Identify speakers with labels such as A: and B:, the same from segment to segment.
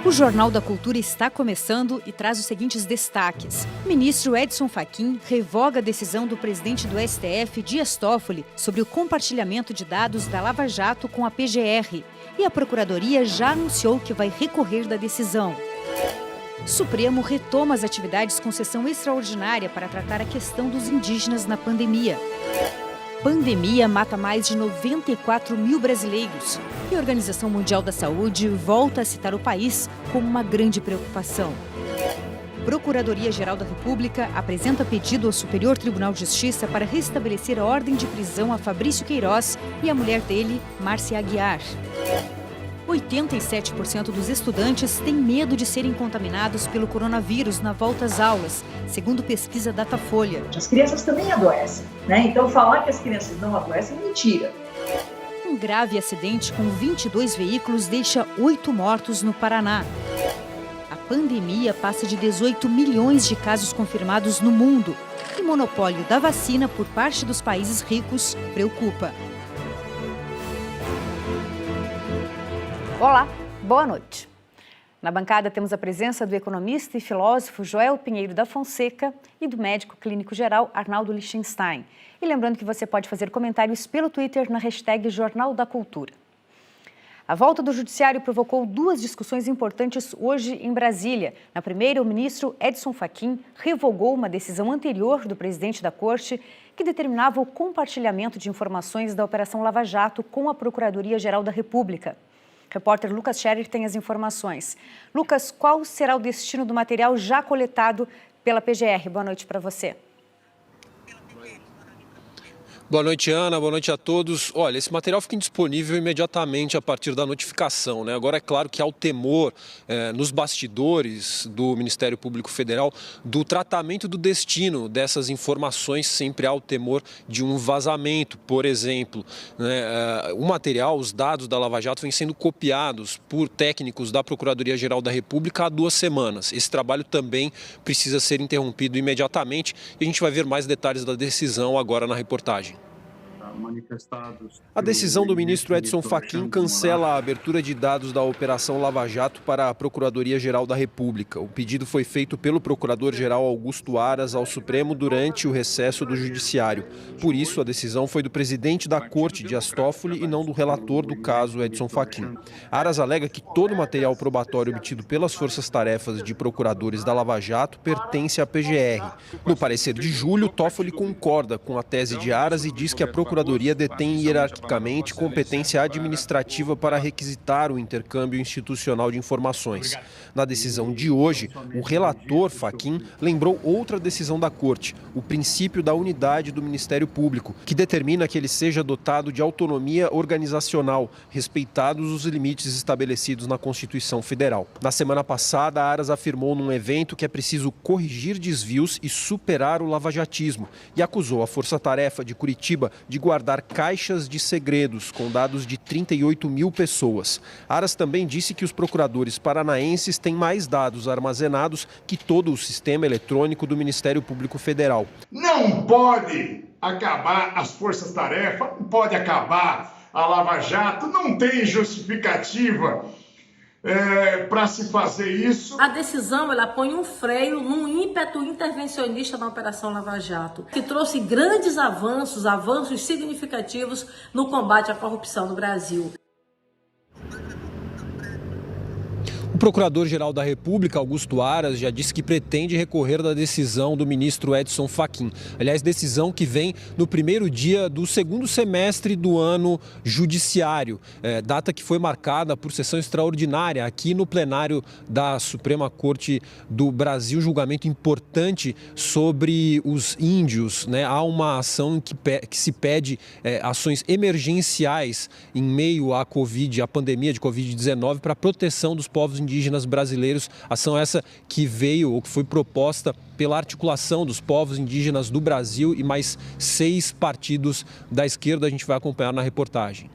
A: O Jornal da Cultura está começando e traz os seguintes destaques. O ministro Edson Fachin revoga a decisão do presidente do STF, Dias Toffoli, sobre o compartilhamento de dados da Lava Jato com a PGR. E a Procuradoria já anunciou que vai recorrer da decisão. Supremo retoma as atividades com sessão extraordinária para tratar a questão dos indígenas na pandemia. Pandemia mata mais de 94 mil brasileiros e a Organização Mundial da Saúde volta a citar o país como uma grande preocupação. Procuradoria-Geral da República apresenta pedido ao Superior Tribunal de Justiça para restabelecer a ordem de prisão a Fabrício Queiroz e a mulher dele, Márcia Aguiar. 87% dos estudantes têm medo de serem contaminados pelo coronavírus na volta às aulas, segundo pesquisa Datafolha.
B: As crianças também adoecem, né? Então falar que as crianças não adoecem é mentira.
A: Um grave acidente com 22 veículos deixa 8 mortos no Paraná. A pandemia passa de 18 milhões de casos confirmados no mundo. E o monopólio da vacina por parte dos países ricos preocupa. Olá, boa noite. Na bancada temos a presença do economista e filósofo Joel Pinheiro da Fonseca e do médico clínico geral Arnaldo Lichtenstein. E lembrando que você pode fazer comentários pelo Twitter na hashtag Jornal da Cultura. A volta do Judiciário provocou duas discussões importantes hoje em Brasília. Na primeira, o ministro Edson Fachin revogou uma decisão anterior do presidente da Corte que determinava o compartilhamento de informações da Operação Lava Jato com a Procuradoria-Geral da República. O repórter Lucas Scherer tem as informações. Lucas, qual será o destino do material já coletado pela PGR? Boa noite para você.
C: Boa noite, Ana. Boa noite a todos. Olha, esse material fica indisponível imediatamente a partir da notificação, né? Agora, é claro que há o temor nos bastidores do Ministério Público Federal do tratamento do destino dessas informações. Sempre há o temor de um vazamento, por exemplo, né? O material, os dados da Lava Jato vêm sendo copiados por técnicos da Procuradoria-Geral da República há 2 semanas. Esse trabalho também precisa ser interrompido imediatamente e a gente vai ver mais detalhes da decisão agora na reportagem. A decisão do ministro Edson Fachin cancela a abertura de dados da Operação Lava Jato para a Procuradoria-Geral da República. O pedido foi feito pelo procurador-geral Augusto Aras ao Supremo durante o recesso do Judiciário. Por isso, a decisão foi do presidente da Corte, Dias Toffoli, e não do relator do caso, Edson Fachin. Aras alega que todo o material probatório obtido pelas forças-tarefas de procuradores da Lava Jato pertence à PGR. No parecer de julho, Toffoli concorda com a tese de Aras e diz que a Procuradoria detém hierarquicamente competência administrativa para requisitar o intercâmbio institucional de informações. Na decisão de hoje, o relator Fachin lembrou outra decisão da Corte, o princípio da unidade do Ministério Público, que determina que ele seja dotado de autonomia organizacional, respeitados os limites estabelecidos na Constituição Federal. Na semana passada, Aras afirmou num evento que é preciso corrigir desvios e superar o lavajatismo e acusou a Força-Tarefa de Curitiba de guardar caixas de segredos com dados de 38 mil pessoas. Aras também disse que os procuradores paranaenses têm mais dados armazenados que todo o sistema eletrônico do Ministério Público Federal.
D: Não pode acabar as forças-tarefa, não pode acabar a Lava Jato, não tem justificativa para se fazer isso.
E: A decisão ela põe um freio num ímpeto intervencionista na Operação Lava Jato, que trouxe grandes avanços significativos no combate à corrupção no Brasil.
C: O Procurador-Geral da República, Augusto Aras, já disse que pretende recorrer da decisão do ministro Edson Fachin. Aliás, decisão que vem no primeiro dia do segundo semestre do ano judiciário, data que foi marcada por sessão extraordinária aqui no plenário da Suprema Corte do Brasil, julgamento importante sobre os índios, né? Há uma ação que se pede ações emergenciais em meio à pandemia de Covid-19 para a proteção dos povos indígenas brasileiros. Ação essa que veio ou que foi proposta pela articulação dos povos indígenas do Brasil e mais 6 partidos da esquerda. A gente vai acompanhar na reportagem.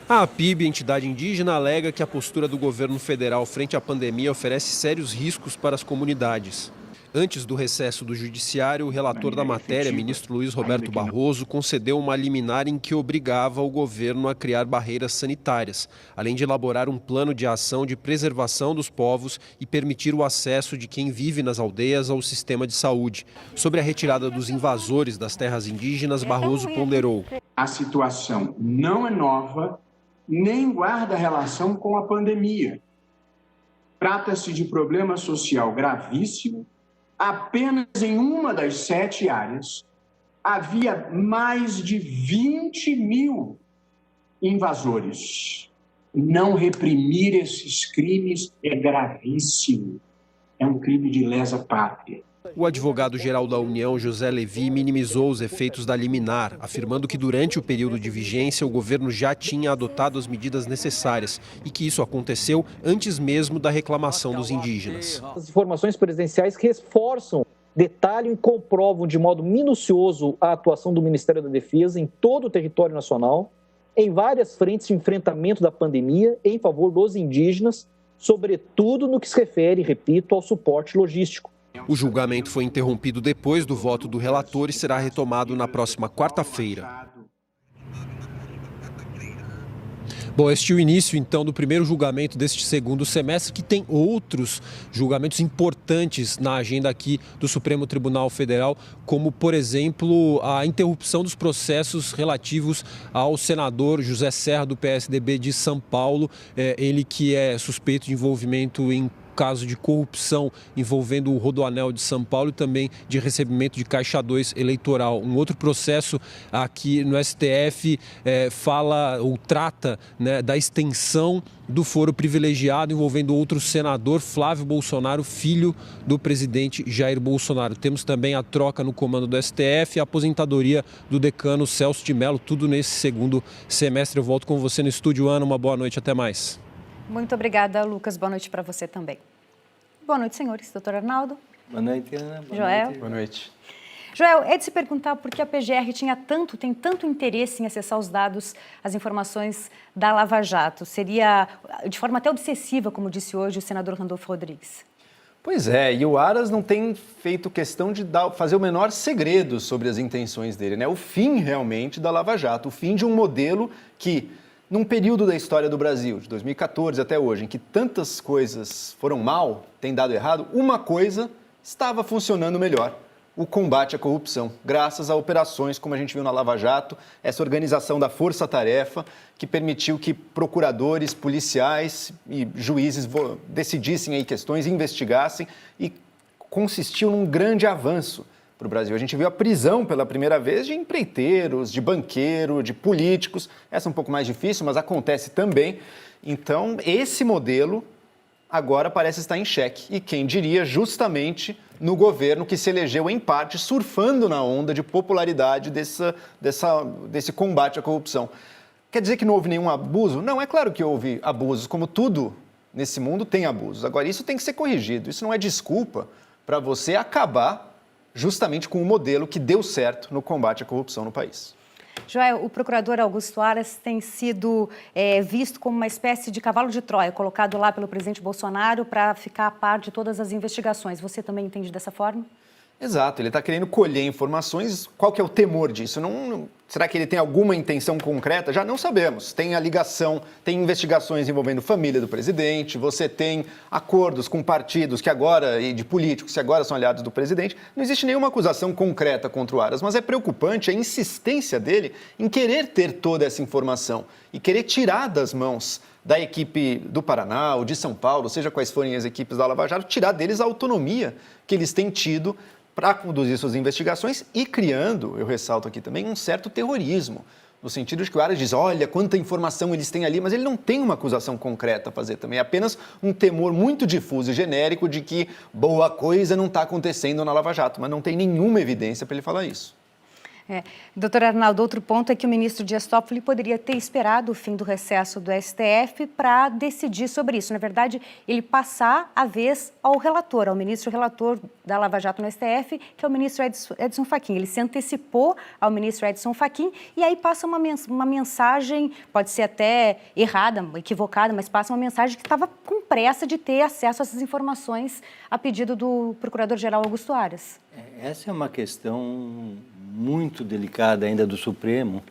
C: A APIB, entidade indígena, alega que a postura do governo federal frente à pandemia oferece sérios riscos para as comunidades. Antes do recesso do Judiciário, o relator da matéria, ministro Luiz Roberto Barroso, concedeu uma liminar em que obrigava o governo a criar barreiras sanitárias, além de elaborar um plano de ação de preservação dos povos e permitir o acesso de quem vive nas aldeias ao sistema de saúde. Sobre a retirada dos invasores das terras indígenas, Barroso ponderou:
F: a situação não é nova, nem guarda relação com a pandemia. Trata-se de problema social gravíssimo. Apenas em uma das 7 áreas havia mais de 20 mil invasores. Não reprimir esses crimes é gravíssimo. É um crime de lesa pátria.
C: O advogado-geral da União, José Levi, minimizou os efeitos da liminar, afirmando que durante o período de vigência o governo já tinha adotado as medidas necessárias e que isso aconteceu antes mesmo da reclamação dos indígenas.
G: As informações presidenciais reforçam, detalham e comprovam de modo minucioso a atuação do Ministério da Defesa em todo o território nacional, em várias frentes de enfrentamento da pandemia em favor dos indígenas, sobretudo no que se refere, repito, ao suporte logístico.
C: O julgamento foi interrompido depois do voto do relator e será retomado na próxima quarta-feira. Bom, este é o início, então, do primeiro julgamento deste segundo semestre, que tem outros julgamentos importantes na agenda aqui do Supremo Tribunal Federal, como, por exemplo, a interrupção dos processos relativos ao senador José Serra, do PSDB de São Paulo, ele que é suspeito de envolvimento em caso de corrupção envolvendo o Rodoanel de São Paulo e também de recebimento de Caixa 2 eleitoral. Um outro processo aqui no STF fala ou trata, né, da extensão do foro privilegiado envolvendo outro senador, Flávio Bolsonaro, filho do presidente Jair Bolsonaro. Temos também a troca no comando do STF e a aposentadoria do decano Celso de Mello, tudo nesse segundo semestre. Eu volto com você no estúdio, Ana. Uma boa noite, até mais.
A: Muito obrigada, Lucas. Boa noite para você também. Boa noite, senhores. Doutor Arnaldo.
H: Boa noite, Ana.
A: Joel.
H: Boa noite.
A: Joel, é de se perguntar por que a PGR tem tanto interesse em acessar os dados, as informações da Lava Jato. Seria de forma até obsessiva, como disse hoje o senador Randolfo Rodrigues.
H: Pois é, e o Aras não tem feito questão de fazer o menor segredo sobre as intenções dele, né? O fim realmente da Lava Jato, o fim de um modelo que, num período da história do Brasil, de 2014 até hoje, em que tantas coisas foram mal, tem dado errado, uma coisa estava funcionando melhor: o combate à corrupção, graças a operações como a gente viu na Lava Jato, essa organização da força-tarefa que permitiu que procuradores, policiais e juízes decidissem aí questões, investigassem, e consistiu num grande avanço para o Brasil. A gente viu a prisão pela primeira vez de empreiteiros, de banqueiro, de políticos. Essa é um pouco mais difícil, mas acontece também. Então, esse modelo agora parece estar em xeque. E quem diria, justamente no governo que se elegeu, em parte, surfando na onda de popularidade desse combate à corrupção. Quer dizer que não houve nenhum abuso? Não, é claro que houve abusos. Como tudo nesse mundo tem abusos. Agora, isso tem que ser corrigido. Isso não é desculpa para você acabar justamente com o modelo que deu certo no combate à corrupção no país.
A: Joel, o procurador Augusto Aras tem sido visto como uma espécie de cavalo de Troia, colocado lá pelo presidente Bolsonaro para ficar a par de todas as investigações. Você também entende dessa forma?
H: Exato, ele está querendo colher informações. Qual que é o temor disso? Será que ele tem alguma intenção concreta? Já não sabemos. Tem a ligação, tem investigações envolvendo família do presidente, você tem acordos com partidos que agora, e de políticos que agora são aliados do presidente. Não existe nenhuma acusação concreta contra o Aras, mas é preocupante a insistência dele em querer ter toda essa informação e querer tirar das mãos da equipe do Paraná ou de São Paulo, seja quais forem as equipes da Lava Jato, tirar deles a autonomia que eles têm tido para conduzir suas investigações e criando, eu ressalto aqui também, um certo terrorismo, no sentido de que o Aras diz, olha, quanta informação eles têm ali, mas ele não tem uma acusação concreta a fazer também, é apenas um temor muito difuso e genérico de que boa coisa não está acontecendo na Lava Jato, mas não tem nenhuma evidência para ele falar isso.
A: Doutor Arnaldo, outro ponto é que o ministro Dias Toffoli poderia ter esperado o fim do recesso do STF para decidir sobre isso. Na verdade, ele passar a vez ao relator, ao ministro relator da Lava Jato no STF, que é o ministro Edson Fachin. Ele se antecipou ao ministro Edson Fachin e aí passa uma mensagem, pode ser até errada, equivocada, mas passa uma mensagem que estava com pressa de ter acesso a essas informações a pedido do Procurador-Geral Augusto Aras.
I: Essa é uma questão muito delicada ainda do Supremo,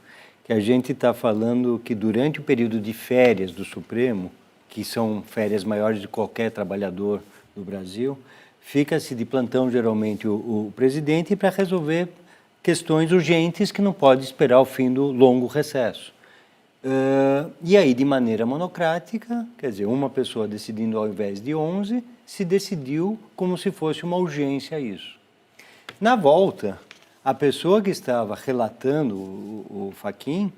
I: que a gente está falando que durante o período de férias do Supremo, que são férias maiores de qualquer trabalhador do Brasil, fica-se de plantão geralmente o presidente para resolver questões urgentes que não pode esperar o fim do longo recesso. E aí, de maneira monocrática, quer dizer, uma pessoa decidindo ao invés de 11, se decidiu como se fosse uma urgência isso. Na volta, a pessoa que estava relatando o Fachin,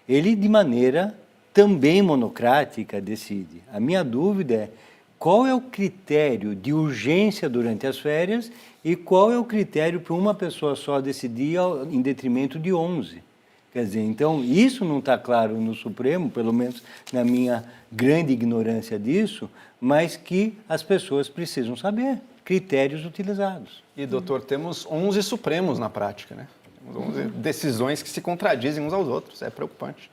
I: ele de maneira também monocrática decide. A minha dúvida é qual é o critério de urgência durante as férias e qual é o critério para uma pessoa só decidir em detrimento de 11. Quer dizer, então, isso não está claro no Supremo, pelo menos na minha grande ignorância disso, mas que as pessoas precisam saber critérios utilizados.
H: E, doutor, temos 11 Supremos na prática, né? Temos 11 decisões que se contradizem uns aos outros, é preocupante.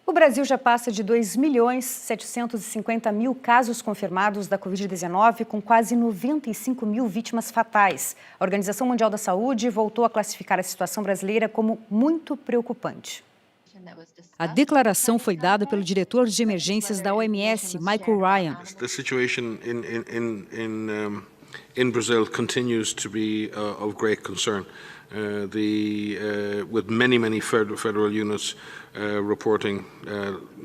A: O Brasil já passa de 2.750.000 casos confirmados da Covid-19, com quase 95 mil vítimas fatais. A Organização Mundial da Saúde voltou a classificar a situação brasileira como muito preocupante.
J: A declaração foi dada pelo diretor de emergências da OMS, Michael Ryan.
K: The situation in Brazil continues to be of great concern. With many federal units reporting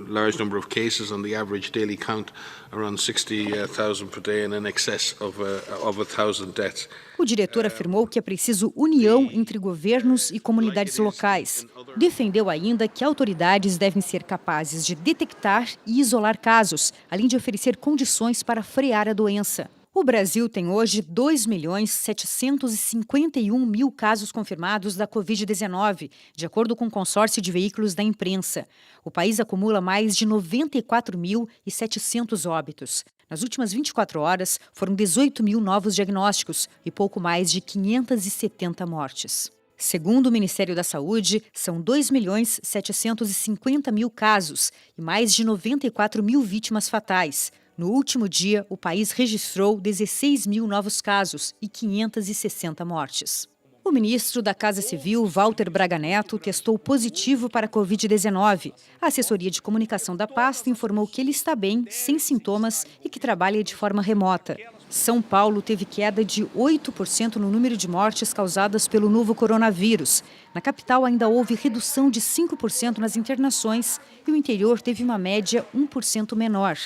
K: large number of cases, and the average daily count around 60,000 per day, and in excess of 1,000 deaths.
J: O diretor afirmou que é preciso união entre governos e comunidades locais. Defendeu ainda que autoridades devem ser capazes de detectar e isolar casos, além de oferecer condições para frear a doença. O Brasil tem hoje 2.751.000 casos confirmados da Covid-19, de acordo com o consórcio de veículos da imprensa. O país acumula mais de 94.700 óbitos. Nas últimas 24 horas, foram 18 mil novos diagnósticos e pouco mais de 570 mortes. Segundo o Ministério da Saúde, são 2.750.000 casos e mais de 94 mil vítimas fatais. No último dia, o país registrou 16 mil novos casos e 560 mortes. O ministro da Casa Civil, Walter Braga Neto, testou positivo para a Covid-19. A assessoria de comunicação da pasta informou que ele está bem, sem sintomas e que trabalha de forma remota. São Paulo teve queda de 8% no número de mortes causadas pelo novo coronavírus. Na capital ainda houve redução de 5% nas internações e o interior teve uma média 1% menor.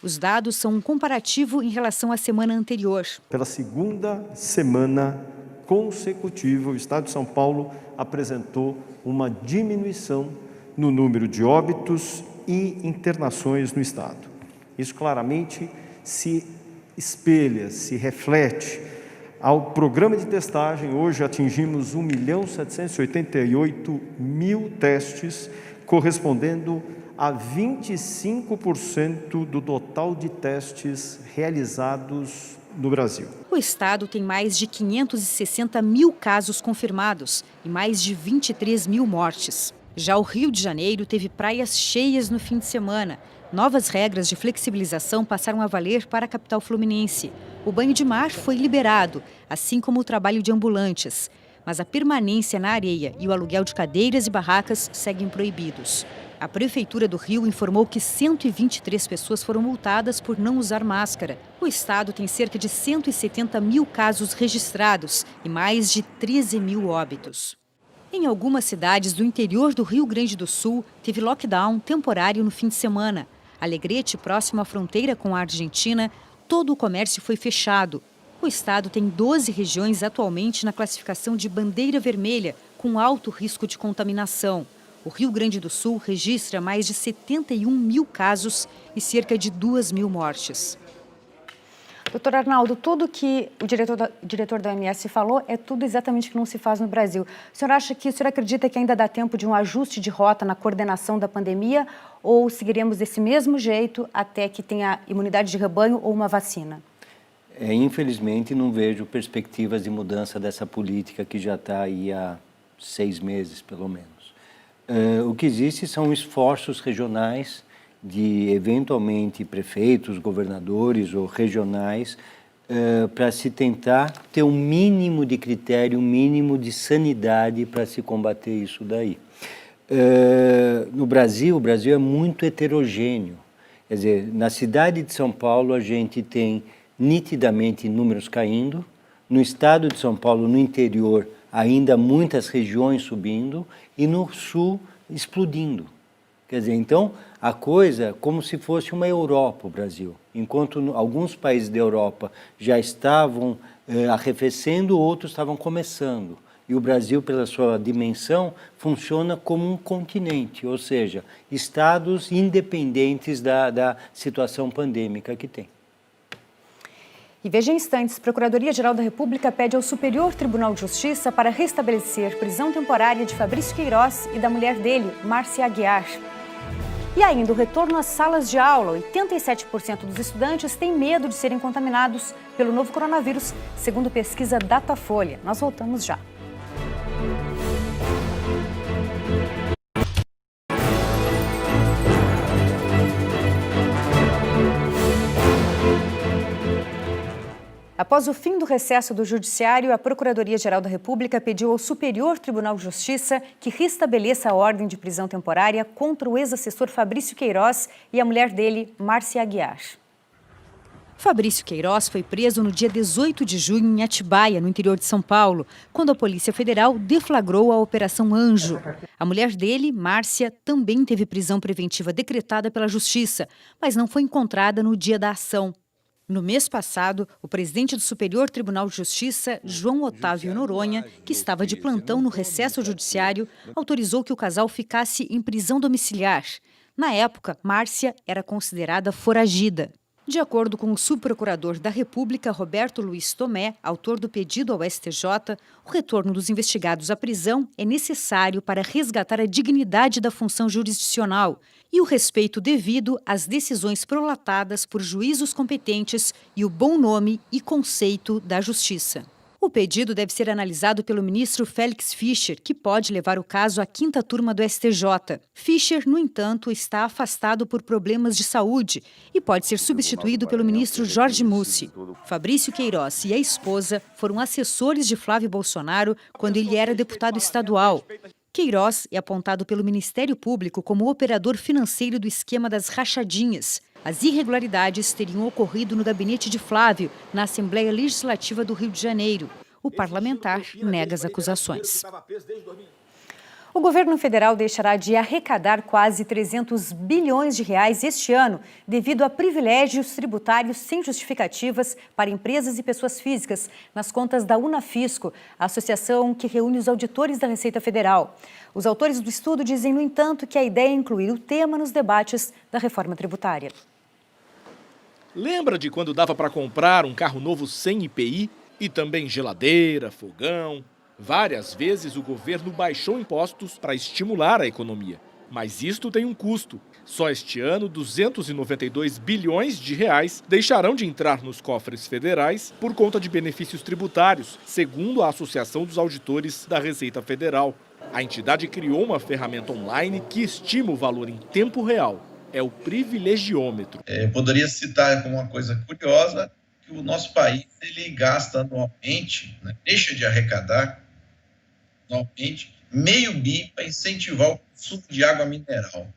J: Os dados são um comparativo em relação à semana anterior.
L: Pela segunda semana consecutiva, o Estado de São Paulo apresentou uma diminuição no número de óbitos e internações no Estado. Isso claramente se espelha, se reflete ao programa de testagem. Hoje atingimos 1.788.000 testes, correspondendo a 25% do total de testes realizados no Brasil.
J: O estado tem mais de 560 mil casos confirmados e mais de 23 mil mortes. Já o Rio de Janeiro teve praias cheias no fim de semana. Novas regras de flexibilização passaram a valer para a capital fluminense. O banho de mar foi liberado, assim como o trabalho de ambulantes. Mas a permanência na areia e o aluguel de cadeiras e barracas seguem proibidos. A Prefeitura do Rio informou que 123 pessoas foram multadas por não usar máscara. O estado tem cerca de 170 mil casos registrados e mais de 13 mil óbitos. Em algumas cidades do interior do Rio Grande do Sul, teve lockdown temporário no fim de semana. Alegrete, próximo à fronteira com a Argentina, todo o comércio foi fechado. O estado tem 12 regiões atualmente na classificação de bandeira vermelha, com alto risco de contaminação. O Rio Grande do Sul registra mais de 71 mil casos e cerca de 2 mil mortes.
A: Doutor Arnaldo, tudo que o diretor da OMS falou é tudo exatamente o que não se faz no Brasil. O senhor acredita que ainda dá tempo de um ajuste de rota na coordenação da pandemia ou seguiremos desse mesmo jeito até que tenha imunidade de rebanho ou uma vacina?
I: Infelizmente, não vejo perspectivas de mudança dessa política que já está aí há 6 meses, pelo menos. O que existe são esforços regionais de, eventualmente, prefeitos, governadores ou regionais, para se tentar ter um mínimo de critério, um mínimo de sanidade para se combater isso daí. No Brasil, o Brasil é muito heterogêneo. Quer dizer, na cidade de São Paulo, a gente tem nitidamente números caindo. No estado de São Paulo, no interior, ainda muitas regiões subindo. E no sul, explodindo. Quer dizer, então, a coisa como se fosse uma Europa, o Brasil. Enquanto alguns países da Europa já estavam arrefecendo, outros estavam começando. E o Brasil, pela sua dimensão, funciona como um continente, ou seja, estados independentes da situação pandêmica que tem.
A: E veja em instantes, Procuradoria-Geral da República pede ao Superior Tribunal de Justiça para restabelecer prisão temporária de Fabrício Queiroz e da mulher dele, Márcia Aguiar. E ainda o retorno às salas de aula. 87% dos estudantes têm medo de serem contaminados pelo novo coronavírus, segundo pesquisa Datafolha. Nós voltamos já. Após o fim do recesso do Judiciário, a Procuradoria-Geral da República pediu ao Superior Tribunal de Justiça que restabeleça a ordem de prisão temporária contra o ex-assessor Fabrício Queiroz e a mulher dele, Márcia Aguiar.
J: Fabrício Queiroz foi preso no dia 18 de junho em Atibaia, no interior de São Paulo, quando a Polícia Federal deflagrou a Operação Anjo. A mulher dele, Márcia, também teve prisão preventiva decretada pela Justiça, mas não foi encontrada no dia da ação. No mês passado, o presidente do Superior Tribunal de Justiça, João Otávio Noronha, que estava de plantão no recesso judiciário, autorizou que o casal ficasse em prisão domiciliar. Na época, Márcia era considerada foragida. De acordo com o subprocurador da República, Roberto Luiz Tomé, autor do pedido ao STJ, o retorno dos investigados à prisão é necessário para resgatar a dignidade da função jurisdicional e o respeito devido às decisões prolatadas por juízos competentes e o bom nome e conceito da justiça. O pedido deve ser analisado pelo ministro Félix Fischer, que pode levar o caso à 5ª turma do STJ. Fischer, no entanto, está afastado por problemas de saúde e pode ser substituído pelo ministro Jorge Mussi. Fabrício Queiroz e a esposa foram assessores de Flávio Bolsonaro quando ele era deputado estadual. Queiroz é apontado pelo Ministério Público como operador financeiro do esquema das rachadinhas. As irregularidades teriam ocorrido no gabinete de Flávio, na Assembleia Legislativa do Rio de Janeiro. O parlamentar nega as acusações.
A: O governo federal deixará de arrecadar quase 300 bilhões de reais este ano devido a privilégios tributários sem justificativas para empresas e pessoas físicas nas contas da Unafisco, a associação que reúne os auditores da Receita Federal. Os autores do estudo dizem, no entanto, que a ideia é incluir o tema nos debates da reforma tributária.
M: Lembra de quando dava para comprar um carro novo sem IPI e também geladeira, fogão? Várias vezes o governo baixou impostos para estimular a economia. Mas isto tem um custo. Só este ano, 292 bilhões de reais deixarão de entrar nos cofres federais por conta de benefícios tributários, segundo a Associação dos Auditores da Receita Federal. A entidade criou uma ferramenta online que estima o valor em tempo real. É o privilegiômetro.
N: Poderia citar como uma coisa curiosa que o nosso país ele gasta anualmente, deixa de arrecadar anualmente, $500 bilhão para incentivar o consumo de água mineral.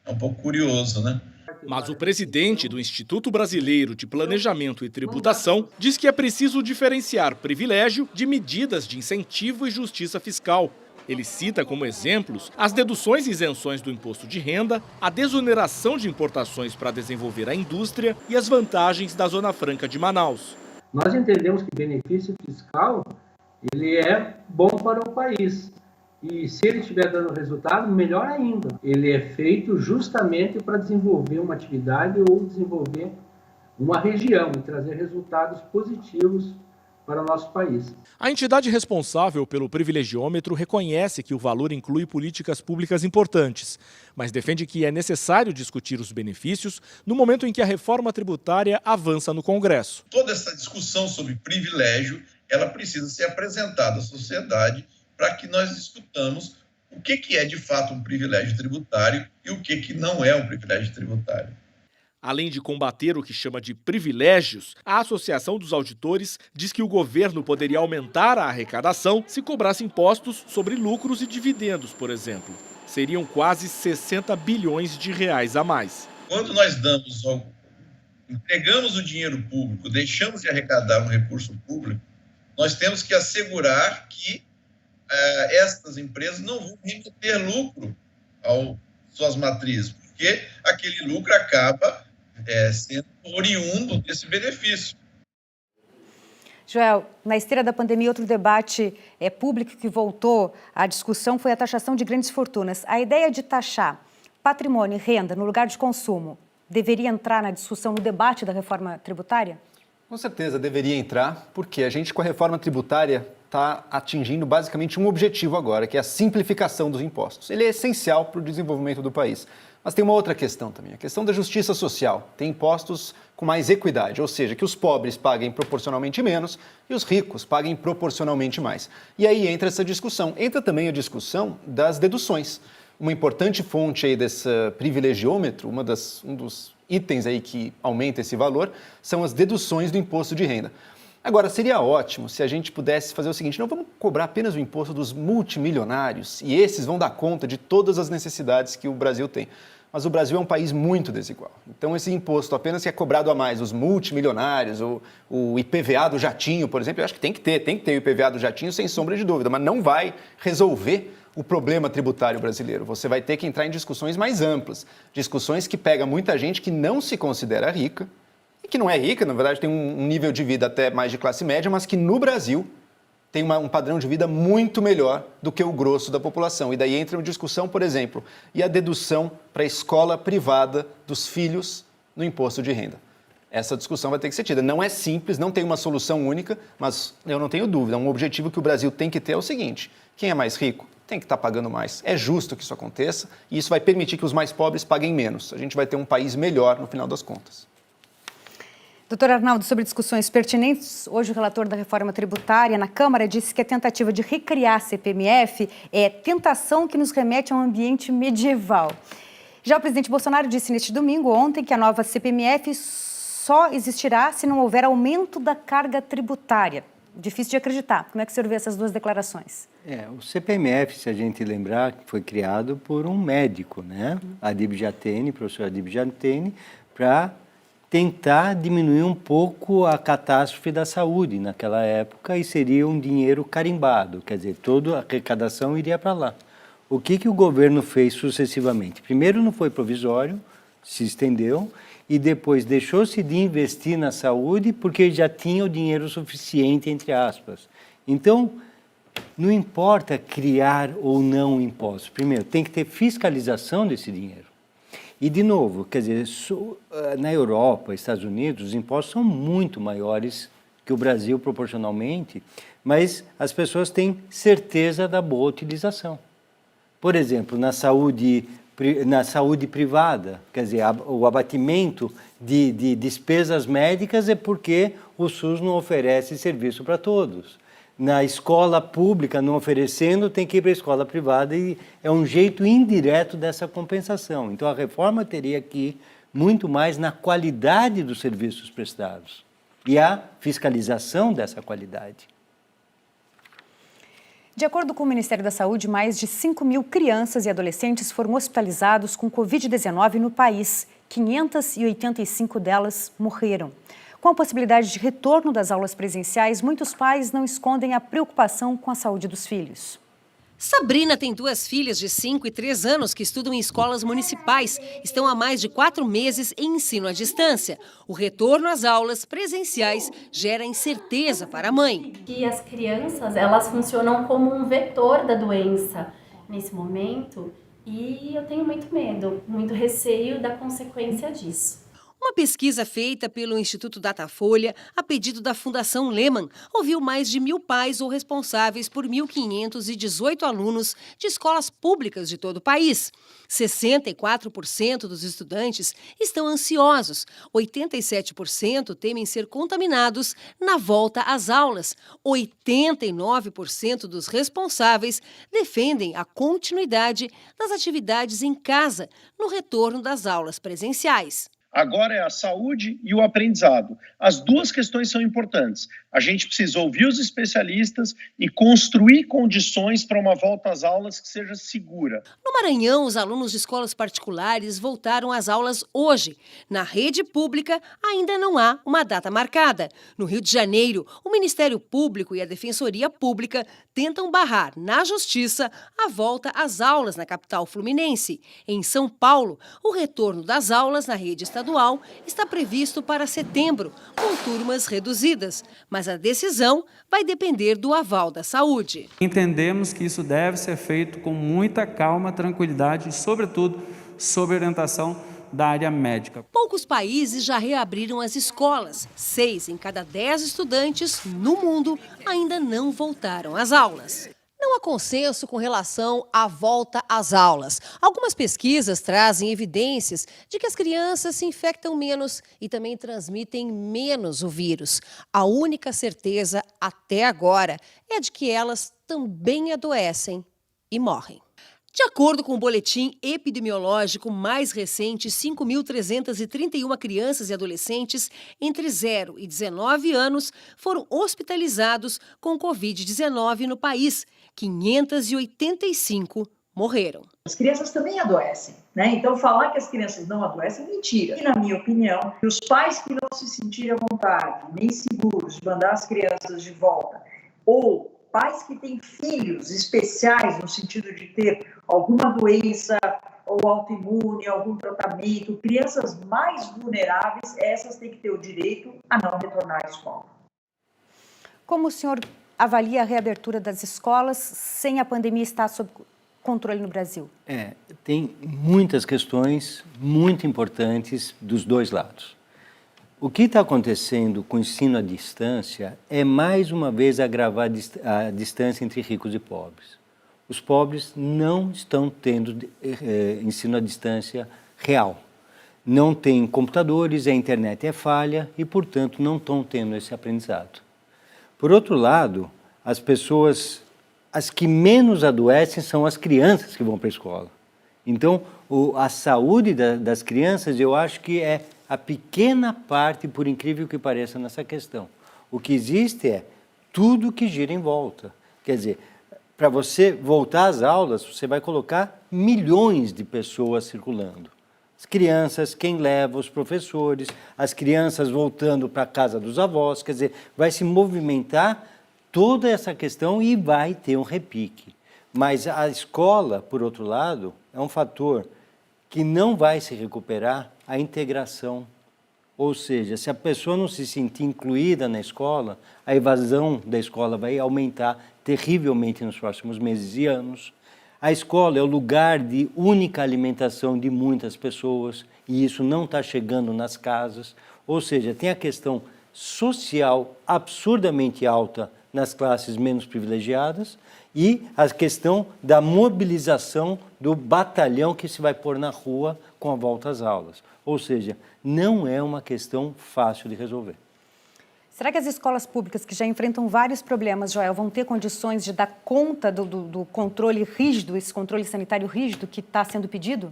N: É um pouco curioso, né?
M: Mas o presidente do Instituto Brasileiro de Planejamento e Tributação diz que é preciso diferenciar privilégio de medidas de incentivo e justiça fiscal. Ele cita como exemplos as deduções e isenções do imposto de renda, a desoneração de importações para desenvolver a indústria e as vantagens da Zona Franca de Manaus.
O: Nós entendemos que benefício fiscal ele é bom para o país. E se ele estiver dando resultado, melhor ainda. Ele é feito justamente para desenvolver uma atividade ou desenvolver uma região e trazer resultados positivos para o nosso país.
M: A entidade responsável pelo privilegiômetro reconhece que o valor inclui políticas públicas importantes, mas defende que é necessário discutir os benefícios no momento em que a reforma tributária avança no Congresso.
N: Toda essa discussão sobre privilégio, ela precisa ser apresentada à sociedade para que nós discutamos o que é de fato um privilégio tributário e o que não é um privilégio tributário.
M: Além de combater o que chama de privilégios, a Associação dos Auditores diz que o governo poderia aumentar a arrecadação se cobrasse impostos sobre lucros e dividendos, por exemplo. Seriam quase 60 bilhões de reais a mais.
N: Quando nós entregamos o dinheiro público, deixamos de arrecadar um recurso público, nós temos que assegurar que estas empresas não vão remeter lucro às suas matrizes, porque aquele lucro acaba sendo oriundo desse benefício.
A: Joel, na esteira da pandemia, outro debate público que voltou à discussão foi a taxação de grandes fortunas. A ideia de taxar patrimônio e renda no lugar de consumo deveria entrar na discussão, no debate da reforma tributária?
H: Com certeza deveria entrar, porque a gente com a reforma tributária está atingindo basicamente um objetivo agora, que é a simplificação dos impostos. Ele é essencial para o desenvolvimento do país. Mas tem uma outra questão também, a questão da justiça social. Tem impostos com mais equidade, ou seja, que os pobres paguem proporcionalmente menos e os ricos paguem proporcionalmente mais. E aí entra essa discussão. Entra também a discussão das deduções. Uma importante fonte aí desse privilegiômetro, um dos itens aí que aumenta esse valor, são as deduções do imposto de renda. Agora, seria ótimo se a gente pudesse fazer o seguinte, não vamos cobrar apenas o imposto dos multimilionários e esses vão dar conta de todas as necessidades que o Brasil tem. Mas o Brasil é um país muito desigual. Então, esse imposto apenas que é cobrado a mais, os multimilionários, o IPVA do jatinho, por exemplo, eu acho que tem que ter o IPVA do jatinho sem sombra de dúvida, mas não vai resolver o problema tributário brasileiro. Você vai ter que entrar em discussões mais amplas, discussões que pegam muita gente que não se considera rica, e que não é rica, na verdade tem um nível de vida até mais de classe média, mas que no Brasil tem um padrão de vida muito melhor do que o grosso da população. E daí entra uma discussão, por exemplo, e a dedução para a escola privada dos filhos no imposto de renda. Essa discussão vai ter que ser tida. Não é simples, não tem uma solução única, mas eu não tenho dúvida, um objetivo que o Brasil tem que ter é o seguinte, quem é mais rico tem que estar pagando mais. É justo que isso aconteça e isso vai permitir que os mais pobres paguem menos. A gente vai ter um país melhor no final das contas.
A: Doutor Arnaldo, sobre discussões pertinentes, hoje o relator da reforma tributária na Câmara disse que a tentativa de recriar a CPMF é tentação que nos remete a um ambiente medieval. Já o presidente Bolsonaro disse neste domingo, ontem, que a nova CPMF só existirá se não houver aumento da carga tributária. Difícil de acreditar. Como é que o senhor vê essas duas declarações?
I: O CPMF, se a gente lembrar, foi criado por um médico, né? Professor Adib Jatene, para tentar diminuir um pouco a catástrofe da saúde naquela época e seria um dinheiro carimbado, quer dizer, toda a arrecadação iria para lá. O que o governo fez sucessivamente? Primeiro não foi provisório, se estendeu, e depois deixou-se de investir na saúde porque já tinha o dinheiro suficiente, entre aspas. Então, não importa criar ou não impostos. Primeiro, tem que ter fiscalização desse dinheiro. E, de novo, quer dizer, na Europa, Estados Unidos, os impostos são muito maiores que o Brasil proporcionalmente, mas as pessoas têm certeza da boa utilização. Por exemplo, na saúde privada, quer dizer, o abatimento de despesas médicas é porque o SUS não oferece serviço para todos. Na escola pública, não oferecendo, tem que ir para a escola privada e é um jeito indireto dessa compensação. Então, a reforma teria que ir muito mais na qualidade dos serviços prestados e a fiscalização dessa qualidade.
A: De acordo com o Ministério da Saúde, mais de 5.000 crianças e adolescentes foram hospitalizados com Covid-19 no país. 585 delas morreram. Com a possibilidade de retorno das aulas presenciais, muitos pais não escondem a preocupação com a saúde dos filhos.
P: Sabrina tem 2 filhas de 5 e 3 anos que estudam em escolas municipais. Estão há mais de 4 meses em ensino à distância. O retorno às aulas presenciais gera incerteza para a mãe.
Q: E as crianças, elas funcionam como um vetor da doença nesse momento e eu tenho muito medo, muito receio da consequência disso.
P: Uma pesquisa feita pelo Instituto Datafolha, a pedido da Fundação Lehman, ouviu mais de 1.000 pais ou responsáveis por 1.518 alunos de escolas públicas de todo o país. 64% dos estudantes estão ansiosos, 87% temem ser contaminados na volta às aulas, 89% dos responsáveis defendem a continuidade das atividades em casa no retorno das aulas presenciais.
R: Agora é a saúde e o aprendizado. As duas questões são importantes. A gente precisa ouvir os especialistas e construir condições para uma volta às aulas que seja segura.
P: No Maranhão, os alunos de escolas particulares voltaram às aulas hoje. Na rede pública, ainda não há uma data marcada. No Rio de Janeiro, o Ministério Público e a Defensoria Pública tentam barrar, na Justiça, a volta às aulas na capital fluminense. Em São Paulo, o retorno das aulas na rede estadual está previsto para setembro, com turmas reduzidas. Mas a decisão vai depender do aval da saúde.
S: Entendemos que isso deve ser feito com muita calma, tranquilidade e, sobretudo, sob orientação da área médica.
P: Poucos países já reabriram as escolas. 6 em cada 10 estudantes no mundo ainda não voltaram às aulas. Não há consenso com relação à volta às aulas. Algumas pesquisas trazem evidências de que as crianças se infectam menos e também transmitem menos o vírus. A única certeza até agora é de que elas também adoecem e morrem. De acordo com o boletim epidemiológico mais recente, 5.331 crianças e adolescentes entre 0 e 19 anos foram hospitalizados com Covid-19 no país. 585 morreram.
B: As crianças também adoecem, né? Então, falar que as crianças não adoecem é mentira. E, na minha opinião, os pais que não se sentirem à vontade, nem seguros de mandar as crianças de volta, ou pais que têm filhos especiais no sentido de ter alguma doença ou autoimune, algum tratamento, crianças mais vulneráveis, essas têm que ter o direito a não retornar à escola.
A: Como o senhor avalia a reabertura das escolas sem a pandemia estar sob controle no Brasil?
I: Tem muitas questões muito importantes dos dois lados. O que está acontecendo com o ensino à distância é, mais uma vez, agravar a distância entre ricos e pobres. Os pobres não estão tendo ensino à distância real. Não têm computadores, a internet é falha e, portanto, não estão tendo esse aprendizado. Por outro lado, as que menos adoecem são as crianças que vão para a escola. Então, a saúde das crianças, eu acho que é a pequena parte, por incrível que pareça, nessa questão. O que existe é tudo que gira em volta. Quer dizer, para você voltar às aulas, você vai colocar milhões de pessoas circulando. As crianças, quem leva, os professores, as crianças voltando para a casa dos avós, quer dizer, vai se movimentar toda essa questão e vai ter um repique. Mas a escola, por outro lado, é um fator que não vai se recuperar a integração. Ou seja, se a pessoa não se sentir incluída na escola, a evasão da escola vai aumentar terrivelmente nos próximos meses e anos. A escola é o lugar de única alimentação de muitas pessoas e isso não está chegando nas casas. Ou seja, tem a questão social absurdamente alta nas classes menos privilegiadas e a questão da mobilização do batalhão que se vai pôr na rua com a volta às aulas. Ou seja, não é uma questão fácil de resolver.
A: Será que as escolas públicas, que já enfrentam vários problemas, Joel, vão ter condições de dar conta do controle rígido, esse controle sanitário rígido que está sendo pedido?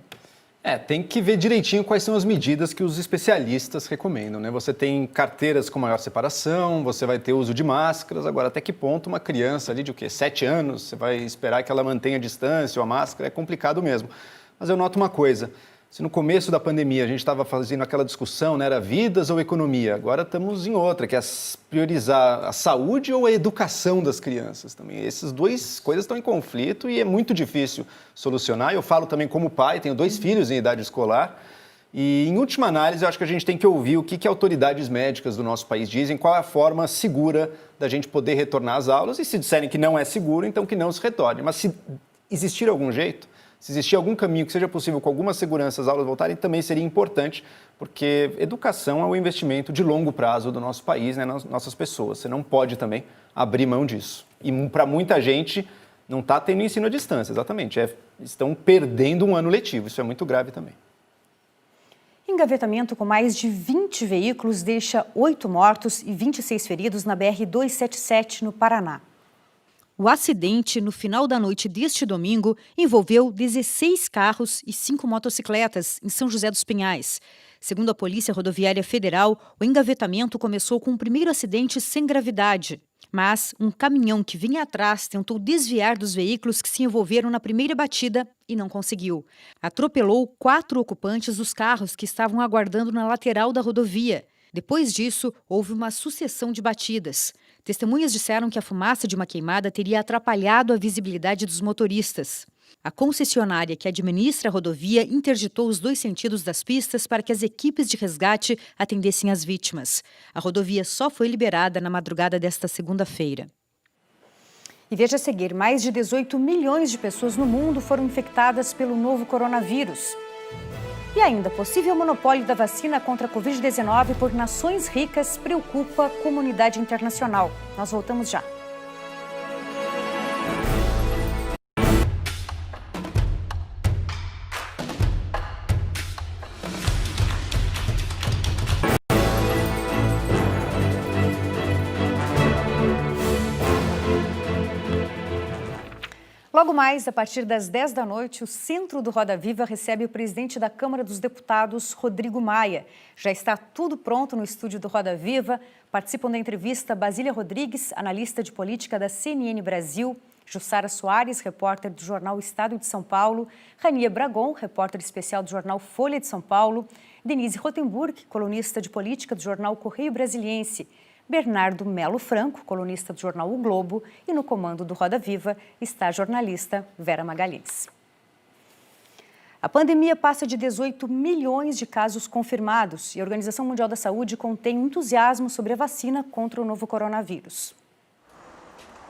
H: Tem que ver direitinho quais são as medidas que os especialistas recomendam, né? Você tem carteiras com maior separação, você vai ter uso de máscaras. Agora, até que ponto uma criança ali de 7 anos, você vai esperar que ela mantenha a distância ou a máscara? É complicado mesmo. Mas eu noto uma coisa. Se no começo da pandemia a gente estava fazendo aquela discussão, né, era vidas ou economia, agora estamos em outra, que é priorizar a saúde ou a educação das crianças também. Essas duas coisas estão em conflito e é muito difícil solucionar. Eu falo também como pai, tenho 2 filhos em idade escolar e, em última análise, eu acho que a gente tem que ouvir o que autoridades médicas do nosso país dizem, qual é a forma segura da gente poder retornar às aulas e se disserem que não é seguro, então que não se retorne. Mas se existir algum jeito, Se existir algum caminho que seja possível com alguma segurança as aulas voltarem, também seria importante, porque educação é um investimento de longo prazo do nosso país, né, nas nossas pessoas. Você não pode também abrir mão disso. E para muita gente não está tendo ensino à distância, exatamente. Estão perdendo um ano letivo, isso é muito grave também.
A: Engavetamento com mais de 20 veículos deixa 8 mortos e 26 feridos na BR-277, no Paraná.
J: O acidente, no final da noite deste domingo, envolveu 16 carros e 5 motocicletas em São José dos Pinhais. Segundo a Polícia Rodoviária Federal, o engavetamento começou com o primeiro acidente sem gravidade. Mas um caminhão que vinha atrás tentou desviar dos veículos que se envolveram na primeira batida e não conseguiu. Atropelou 4 ocupantes dos carros que estavam aguardando na lateral da rodovia. Depois disso, houve uma sucessão de batidas. Testemunhas disseram que a fumaça de uma queimada teria atrapalhado a visibilidade dos motoristas. A concessionária que administra a rodovia interditou os 2 sentidos das pistas para que as equipes de resgate atendessem as vítimas. A rodovia só foi liberada na madrugada desta segunda-feira.
A: E veja a seguir, mais de 18 milhões de pessoas no mundo foram infectadas pelo novo coronavírus. E ainda, possível monopólio da vacina contra a Covid-19 por nações ricas preocupa a comunidade internacional. Nós voltamos já. Logo mais, a partir das 10 da noite, o Centro do Roda Viva recebe o presidente da Câmara dos Deputados, Rodrigo Maia. Já está tudo pronto no estúdio do Roda Viva. Participam da entrevista Basília Rodrigues, analista de política da CNN Brasil, Jussara Soares, repórter do jornal Estado de São Paulo, Rania Bragon, repórter especial do jornal Folha de São Paulo, Denise Rotenburg, colunista de política do jornal Correio Brasiliense, Bernardo Melo Franco, colunista do jornal O Globo, e no comando do Roda Viva está a jornalista Vera Magalhães. A pandemia passa de 18 milhões de casos confirmados e a Organização Mundial da Saúde contém entusiasmo sobre a vacina contra o novo coronavírus.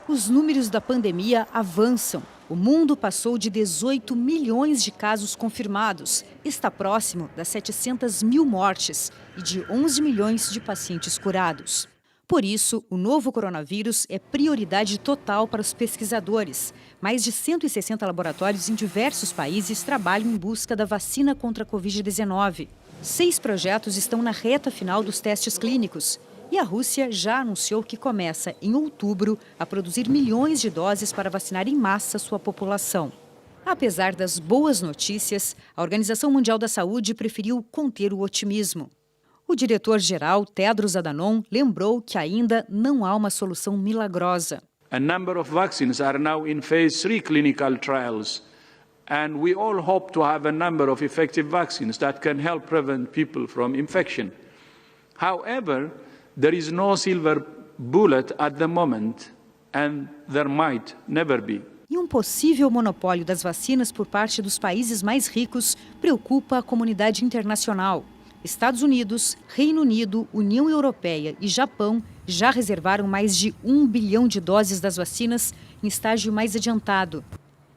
J: Os números da pandemia avançam. O mundo passou de 18 milhões de casos confirmados, está próximo das 700 mil mortes e de 11 milhões de pacientes curados. Por isso, o novo coronavírus é prioridade total para os pesquisadores. Mais de 160 laboratórios em diversos países trabalham em busca da vacina contra a Covid-19. 6 projetos estão na reta final dos testes clínicos. E a Rússia já anunciou que começa, em outubro, a produzir milhões de doses para vacinar em massa sua população. Apesar das boas notícias, a Organização Mundial da Saúde preferiu conter o otimismo. O diretor-geral, Tedros Adhanom, lembrou que ainda não há uma solução milagrosa.
S: A number of vaccines are now in phase 3 clinical trials, and we all hope to have a number of effective vaccines that can help prevent people from infection. However, there is no silver bullet at the moment, and there might never be.
J: E um possível monopólio das vacinas por parte dos países mais ricos preocupa a comunidade internacional. Estados Unidos, Reino Unido, União Europeia e Japão já reservaram mais de 1 bilhão de doses das vacinas em estágio mais adiantado.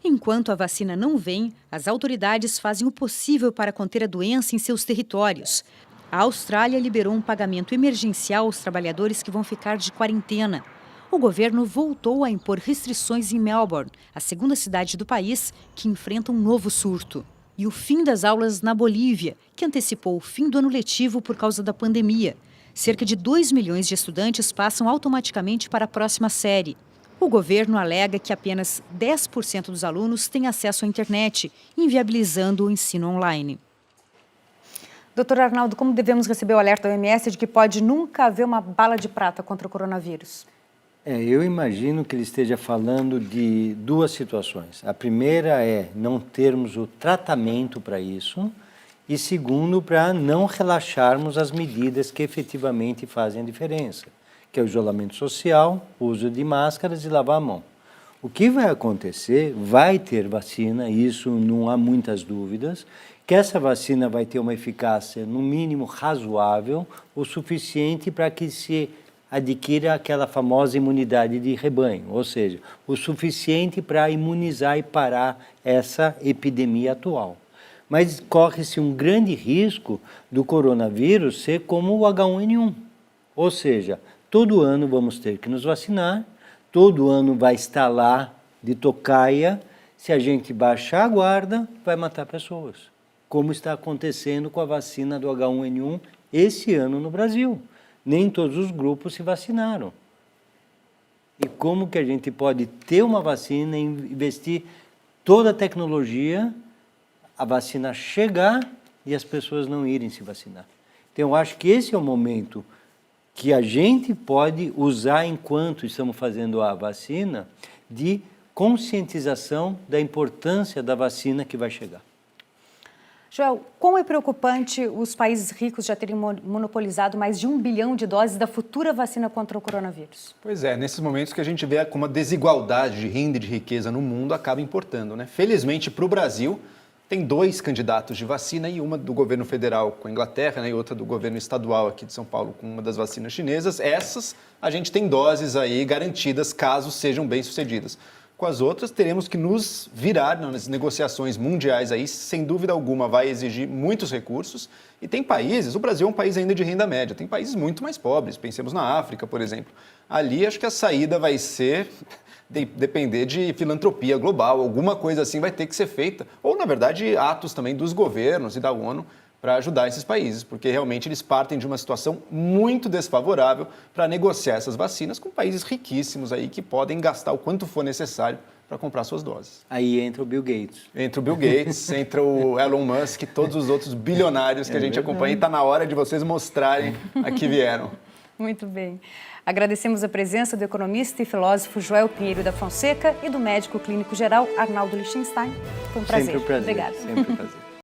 J: Enquanto a vacina não vem, as autoridades fazem o possível para conter a doença em seus territórios. A Austrália liberou um pagamento emergencial aos trabalhadores que vão ficar de quarentena. O governo voltou a impor restrições em Melbourne, a segunda cidade do país que enfrenta um novo surto. E o fim das aulas na Bolívia, que antecipou o fim do ano letivo por causa da pandemia. Cerca de 2 milhões de estudantes passam automaticamente para a próxima série. O governo alega que apenas 10% dos alunos têm acesso à internet, inviabilizando o ensino online.
A: Doutor Arnaldo, como devemos receber o alerta da OMS de que pode nunca haver uma bala de prata contra o coronavírus?
I: Eu imagino que ele esteja falando de 2 situações. A primeira é não termos o tratamento para isso e segundo, para não relaxarmos as medidas que efetivamente fazem a diferença, que é o isolamento social, o uso de máscaras e lavar a mão. O que vai acontecer? Vai ter vacina, isso não há muitas dúvidas, que essa vacina vai ter uma eficácia, no mínimo, razoável, o suficiente para que se adquira aquela famosa imunidade de rebanho, ou seja, o suficiente para imunizar e parar essa epidemia atual. Mas corre-se um grande risco do coronavírus ser como o H1N1, ou seja, todo ano vamos ter que nos vacinar, todo ano vai estar lá de tocaia, se a gente baixar a guarda, vai matar pessoas, como está acontecendo com a vacina do H1N1 esse ano no Brasil. Nem todos os grupos se vacinaram. E como que a gente pode ter uma vacina, investir toda a tecnologia, a vacina chegar e as pessoas não irem se vacinar? Então, eu acho que esse é o momento que a gente pode usar, enquanto estamos fazendo a vacina, de conscientização da importância da vacina que vai chegar.
A: Joel, como é preocupante os países ricos já terem monopolizado mais de 1 bilhão de doses da futura vacina contra o coronavírus?
H: Pois é, nesses momentos que a gente vê como a desigualdade de renda e de riqueza no mundo acaba importando, né? Felizmente, para o Brasil, tem 2 candidatos de vacina, e uma do governo federal com a Inglaterra, né, e outra do governo estadual aqui de São Paulo com uma das vacinas chinesas. Essas, a gente tem doses aí garantidas caso sejam bem-sucedidas. Com as outras, teremos que nos virar nas negociações mundiais aí, sem dúvida alguma, vai exigir muitos recursos. E tem países, o Brasil é um país ainda de renda média, tem países muito mais pobres, pensemos na África, por exemplo. Ali, acho que a saída vai ser depender de filantropia global, alguma coisa assim vai ter que ser feita. Ou, na verdade, atos também dos governos e da ONU para ajudar esses países, porque realmente eles partem de uma situação muito desfavorável para negociar essas vacinas com países riquíssimos aí que podem gastar o quanto for necessário para comprar suas doses.
I: Aí entra o Bill Gates.
H: Entra o Bill Gates, entra o Elon Musk e todos os outros bilionários que a gente acompanha, e está na hora de vocês mostrarem a que vieram.
A: Muito bem. Agradecemos a presença do economista e filósofo Joel Pinheiro da Fonseca e do médico clínico geral Arnaldo Lichtenstein. Foi um prazer.
I: Sempre um prazer.
A: Obrigada.
I: Sempre um prazer.